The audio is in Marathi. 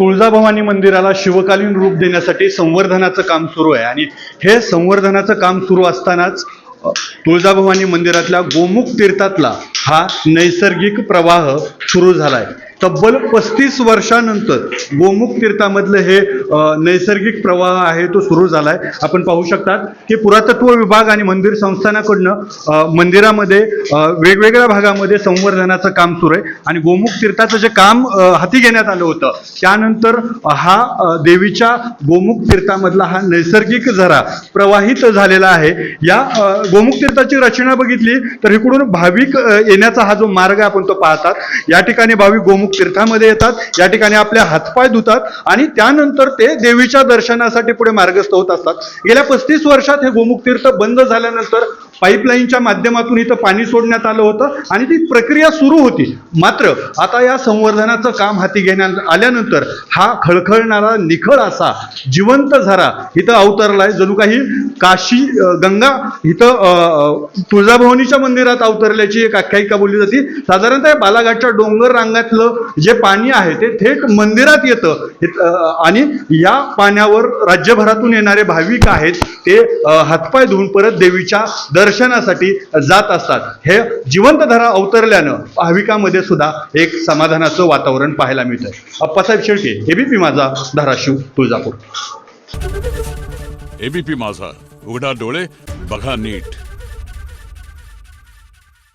तुळजाभवानी मंदिराला शिवकालीन रूप देण्यासाठी संवर्धनाचं काम सुरू आहे आणि हे संवर्धनाचं काम सुरू असतानाच तुळजाभवानी मंदिरातल्या गोमुख तीर्थातला हा नैसर्गिक प्रवाह सुरू झालाय। तब्बल 35 वर्षानंतर गोमुख तीर्थामधलं हे नैसर्गिक प्रवाह आहे तो सुरू झालाय। आपण पाहू शकतात की पुरातत्व विभाग आणि मंदिर संस्थानाकडनं मंदिरामध्ये वेगवेगळ्या भागामध्ये संवर्धनाचं काम सुरू आहे आणि गोमुख तीर्थाचं जे काम हाती घेण्यात आलं होतं त्यानंतर हा देवीच्या गोमुख तीर्थामधला हा नैसर्गिक झरा प्रवाहित झालेला आहे। या गोमुख तीर्थाची रचना बघितली तर इकडून भाविक येण्याचा हा जो मार्ग आपण तो पाहतात। या ठिकाणी भाविक गोमुख तीर्थामध्ये येतात, या ठिकाणी आपले हातपाय धुतात आणि त्यानंतर ते देवीच्या दर्शनासाठी पुढे मार्गस्थ होत असतात। गेल्या 35 वर्षात हे गोमुख तीर्थ बंद झाल्यानंतर पाईपलाईनच्या माध्यमातून इथं पाणी सोडण्यात आलं होतं आणि ती प्रक्रिया सुरू होती। मात्र आता या संवर्धनाचं काम हाती घेण्यात आल्यानंतर हा खळखळणारा निखळ असा जिवंत झरा इथं अवतरलाय। जणू काही काशी गंगा इथं तुळजाभवानीच्या मंदिरात अवतरल्याची एक आख्यायिका बोलली जाते। साधारणतः बालाघाटच्या डोंगर रांगातलं जे पाणी आहे ते थेट मंदिरात येतं आणि या पाण्यावर राज्यभरातून येणारे भाविक आहेत ते हातपाय धुवून परत देवीच्या दर्शनासाठी जात असतात। हे जिवंत झरा अवतरल्यानं भाविकांमध्ये सुद्धा एक समाधानाचं वातावरण पाहायला मिळतं। अप्पासाहेब शेळके, एबीपी माझा, धाराशिव, तुळजापूर। एबीपी माझा, उघडा डोळे बघा नीट।